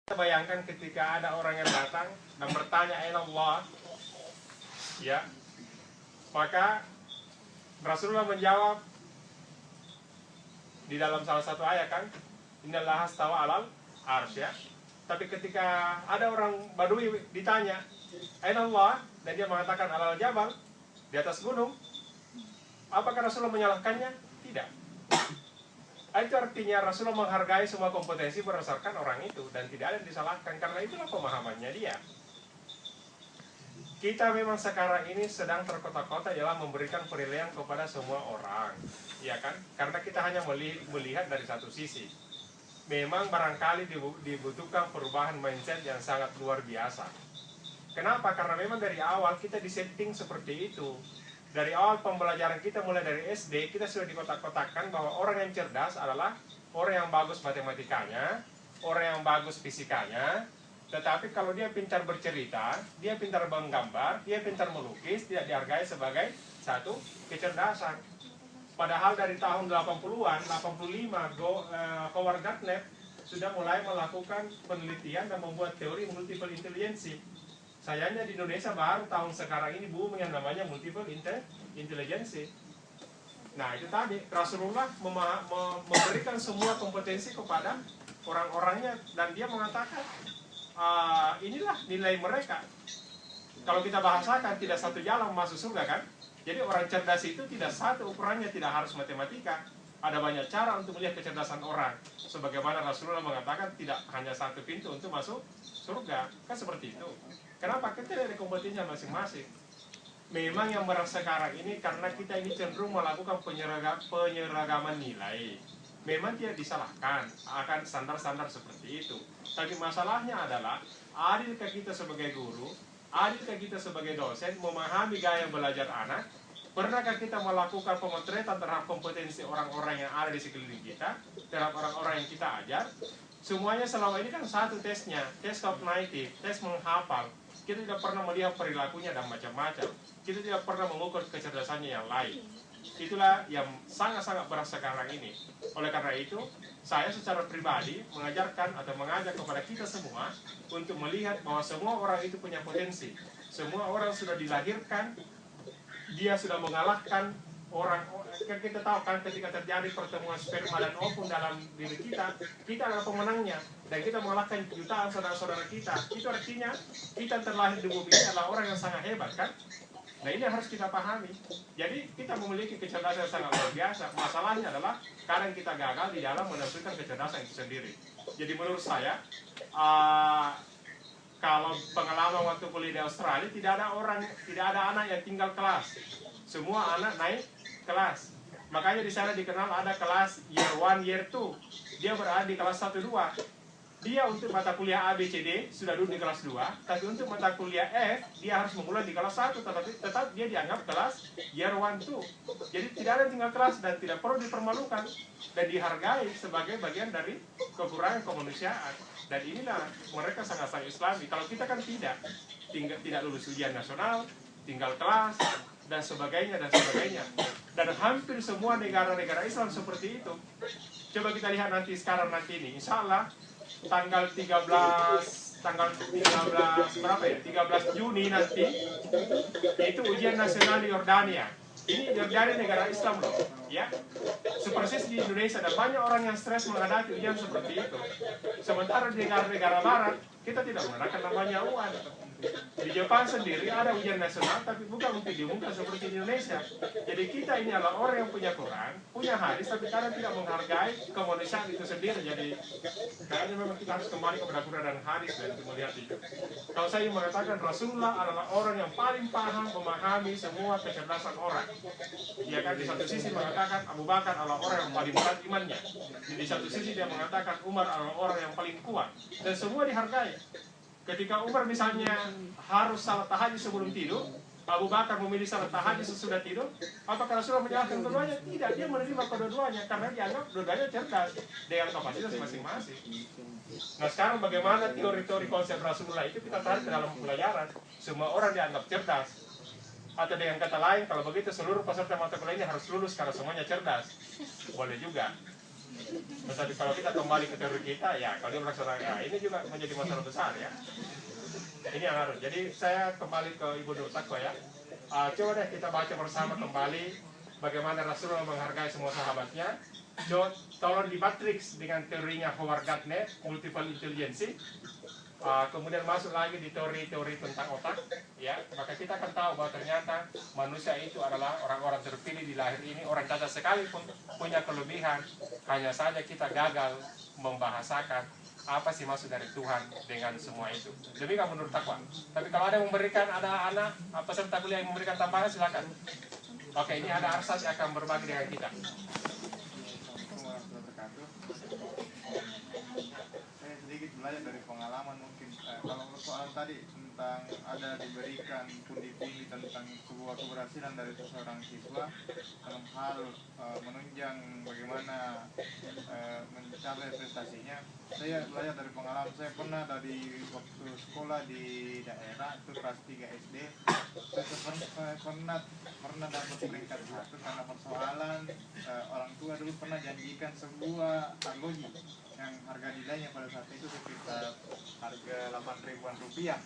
Bayangkan ketika ada orang yang datang dan bertanya aina Allah, ya, maka Rasulullah menjawab di dalam salah satu ayat kan, innallaha stawa alal arsy, ya. Tapi ketika ada orang Badui ditanya aina Allah, dan dia mengatakan alal jabal, di atas gunung, apakah Rasulullah menyalahkannya? Tidak. Itu artinya Rasulullah menghargai semua kompetensi berdasarkan orang itu dan tidak ada yang disalahkan, karena itulah pemahamannya dia. Kita memang sekarang ini sedang terkotak-kotak dalam memberikan penilaian kepada semua orang, ya kan? Karena kita hanya melihat dari satu sisi. Memang barangkali dibutuhkan perubahan mindset yang sangat luar biasa. Kenapa? Karena memang dari awal kita disetting seperti itu. Dari awal pembelajaran kita mulai dari SD, kita sudah dikotak-kotakkan bahwa orang yang cerdas adalah orang yang bagus matematikanya, orang yang bagus fisikanya. Tetapi kalau dia pintar bercerita, dia pintar menggambar, dia pintar melukis, tidak dihargai sebagai satu kecerdasan. Padahal dari tahun 80-an, 85, Howard Gardner sudah mulai melakukan penelitian dan membuat teori multiple intelligence. Sayangnya di Indonesia baru tahun sekarang ini booming yang namanya multiple intelligence. Nah itu tadi, Rasulullah memberikan semua kompetensi kepada orang-orangnya, dan dia mengatakan inilah nilai mereka. Kalau kita bahasakan, tidak satu jalan masuk surga kan. Jadi orang cerdas itu tidak satu ukurannya, tidak harus matematika. Ada banyak cara untuk melihat kecerdasan orang. Sebagaimana Rasulullah mengatakan tidak hanya satu pintu untuk masuk surga. Kan seperti itu. Kenapa? Kita ada kompetensinya masing-masing. Memang yang merasa sekarang ini karena kita ini cenderung melakukan penyeragaman nilai. Memang tidak disalahkan akan standar-standar seperti itu. Tapi masalahnya adalah, adilkah kita sebagai guru, adilkah kita sebagai dosen memahami gaya belajar anak? Pernahkah kita melakukan pemotretan terhadap kompetensi orang-orang yang ada di sekeliling kita, terhadap orang-orang yang kita ajar? Semuanya selama ini kan satu tesnya, tes kognitif, tes menghafal. Kita tidak pernah melihat perilakunya dan macam-macam. Kita tidak pernah mengukur kecerdasannya yang lain. Itulah yang sangat-sangat berat sekarang ini. Oleh karena itu, saya secara pribadi mengajarkan atau mengajak kepada kita semua untuk melihat bahwa semua orang itu punya potensi. Semua orang sudah dilahirkan, dia sudah mengalahkan orang. Kita tahu kan ketika terjadi pertemuan sperma dan ovum dalam diri kita, kita adalah pemenangnya. Dan kita mengalahkan jutaan saudara-saudara kita. Itu artinya kita terlahir di bumi ini adalah orang yang sangat hebat kan. Nah ini harus kita pahami. Jadi kita memiliki kecerdasan yang sangat luar biasa. Masalahnya adalah kadang kita gagal di dalam menentukan kecerdasan itu sendiri. Jadi menurut saya, kalau pengalaman waktu kuliah di Australia, tidak ada anak yang tinggal kelas. Semua anak naik kelas. Makanya di sana dikenal ada kelas year 1, year 2. Dia berada di kelas 1, 2. Dia untuk mata kuliah A, B, C, D sudah duduk di kelas 2. Tapi untuk mata kuliah F, dia harus memulai di kelas 1. Tetapi tetap dia dianggap kelas year 1, 2. Jadi tidak ada tinggal kelas dan tidak perlu dipermalukan. Dan dihargai sebagai bagian dari kekurangan kemanusiaan. Dan inilah mereka sangat-sangat Islami. Kalau kita kan tidak lulus ujian nasional, tinggal kelas, dan sebagainya, dan sebagainya. Dan hampir semua negara-negara Islam seperti itu. Coba kita lihat nanti ini. Insya Allah tanggal 13 berapa ya? 13 Juni nanti itu ujian nasional di Yordania. Ini Yordania negara Islam loh, ya. Sepersis di Indonesia ada banyak orang yang stres menghadapi ujian seperti itu. Sementara di negara-negara barat kita tidak menggunakan namanya UN. Di Jepang sendiri ada ujian nasional, tapi bukan untuk diumumkan seperti di Indonesia. Jadi kita ini adalah orang yang punya Quran, punya hadis, tapi kadang tidak menghargai kemanusiaan itu sendiri. Jadi kayaknya memang kita harus kembali kepada Quran dan hadis dan untuk melihat itu. Kalau saya mengatakan Rasulullah adalah orang yang paling paham memahami semua kecerdasan orang. Dia kan di satu sisi mengatakan Abu Bakar adalah orang yang paling berat imannya. Di satu sisi dia mengatakan Umar adalah orang yang paling kuat. Dan semua dihargai. Ketika Umar misalnya harus salat tahajud sebelum tidur, Abu Bakar memilih salat tahajud sesudah tidur, apakah Rasulullah menyalahkan keduanya? Tidak, dia menerima kedua-duanya karena dianggap dua-duanya cerdas dengan kapasitas masing-masing. Nah sekarang bagaimana teori-teori konsep Rasulullah itu kita tarik ke dalam pelajaran. Semua orang dianggap cerdas. Atau dengan kata lain, kalau begitu seluruh peserta mata kuliah ini harus lulus karena semuanya cerdas. Boleh juga. Tetapi kalau kita kembali ke teori kita, ya kalau dia melaksanakan, ya, ini juga menjadi masalah besar ya. Ini yang harus. Jadi saya kembali ke Ibu Nur Takwa ya. Coba deh kita baca bersama kembali bagaimana Rasulullah menghargai semua sahabatnya. Tolong di matrix dengan teorinya Howard Gardner, multiple intelligence. Kemudian masuk lagi di teori-teori tentang otak, ya, maka kita akan tahu bahwa ternyata manusia itu adalah orang-orang terpilih di lahir ini, orang cacat sekalipun punya kelebihan, hanya saja kita gagal membahasakan apa sih maksud dari Tuhan dengan semua itu. Demikian menurut Takwa. Tapi kalau ada yang memberikan, ada anak peserta kuliah yang memberikan tambahan, silakan. Oke, ini ada Arsad yang akan berbagi dengan kita. Sedikit belajar dari pengalaman mungkin kalau persoalan tadi tentang ada diberikan pundi-pundi tentang sebuah keberhasilan dari seseorang siswa dalam hal menunjang bagaimana mencapai prestasinya. Saya belajar dari pengalaman. Saya pernah dari waktu sekolah di daerah itu kelas 3 SD, saya pernah dapat peringkat 1 karena persoalan orang tua dulu pernah janjikan sebuah arloji yang harga nilainya pada saat itu sekitar harga 8 ribuan rupiah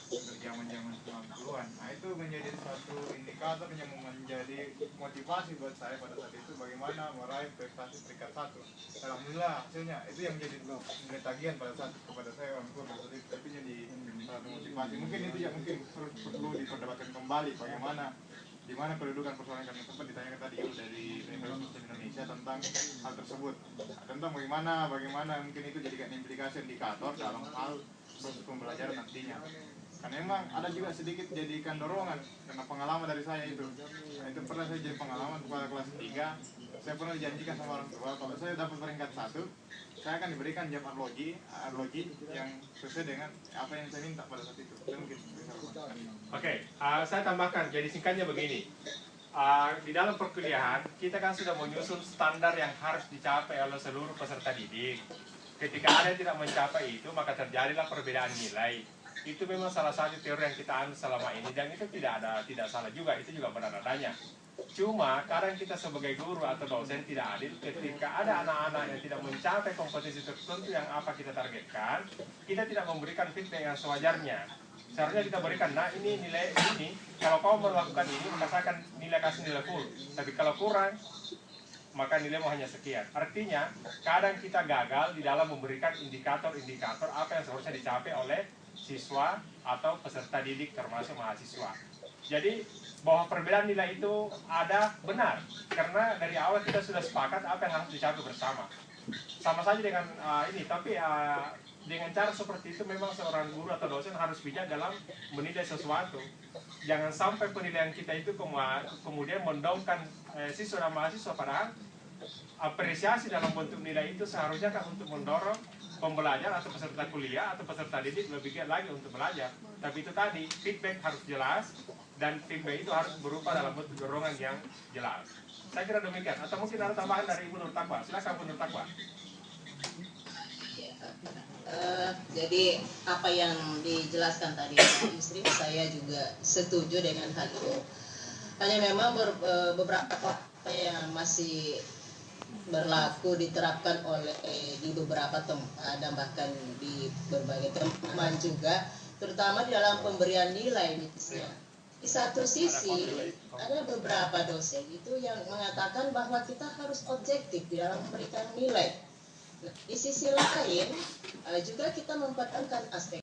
untuk zaman-zaman 90-an. Nah, itu menjadi suatu indikator yang menjadi motivasi buat saya pada saat itu bagaimana meraih prestasi peringkat 1. Alhamdulillah hasilnya itu yang menjadi nilai tagihan pada saat kepada saya orang tua pada saat itu, tapi jadi suatu motivasi. Mungkin itu yang mungkin perlu diperdebatkan kembali bagaimana di mana kedudukan persoalan yang sempat ditanyakan tadi dari Universitas Indonesia tentang hal tersebut, tentang bagaimana mungkin itu jadikan implikasi indikator dalam hal proses pembelajaran nantinya. Karena memang ada juga sedikit jadikan dorongan karena pengalaman dari saya itu. Nah, itu pernah saya jadi pengalaman pada kelas 3, saya pernah dijanjikan sama orang tua kalau saya dapat peringkat 1, saya akan diberikan jam arloji yang sesuai dengan apa yang saya minta pada saat itu. Itu mungkin bisa Oke, saya tambahkan, jadi singkatnya begini. Di dalam perkuliahan, kita kan sudah menyusun standar yang harus dicapai oleh seluruh peserta didik. Ketika ada yang tidak mencapai itu, maka terjadilah perbedaan nilai. Itu memang salah satu teori yang kita anut selama ini, dan itu tidak salah juga, itu juga benar adanya. Cuma kadang kita sebagai guru atau dosen tidak adil ketika ada anak-anak yang tidak mencapai kompetisi tertentu yang apa kita targetkan, kita tidak memberikan feedback yang sewajarnya. Seharusnya kita berikan, nah ini nilai ini, kalau kau melakukan ini, maka saya akan kasih nilai full. Tapi kalau kurang, maka nilaimu hanya sekian. Artinya, kadang kita gagal di dalam memberikan indikator-indikator apa yang seharusnya dicapai oleh siswa atau peserta didik termasuk mahasiswa. Jadi, bahwa perbedaan nilai itu ada benar, karena dari awal kita sudah sepakat apa yang harus dicapai bersama. Sama saja dengan ini, tapi dengan cara seperti itu memang seorang guru atau dosen harus bijak dalam menilai sesuatu. Jangan sampai penilaian kita itu kemudian mendongkan siswa dan mahasiswa, padahal apresiasi dalam bentuk nilai itu seharusnya kan untuk mendorong pembelajar atau peserta kuliah atau peserta didik lebih giat lagi untuk belajar. Tapi itu tadi, feedback harus jelas dan feedback itu harus berupa dalam bentuk dorongan yang jelas. Saya kira demikian. Atau mungkin ada tambahan dari Ibu Nur Takwa. Silakan Ibu Nur Takwa. Jadi apa yang dijelaskan tadi oleh istri, saya juga setuju dengan hal itu. Hanya memang beberapa yang masih berlaku diterapkan oleh di beberapa tempat dan bahkan di berbagai teman juga, terutama di dalam pemberian nilai misalnya. Di satu sisi ada beberapa dosen itu yang mengatakan bahwa kita harus objektif di dalam memberikan nilai. Di sisi lain juga kita mempertahankan aspek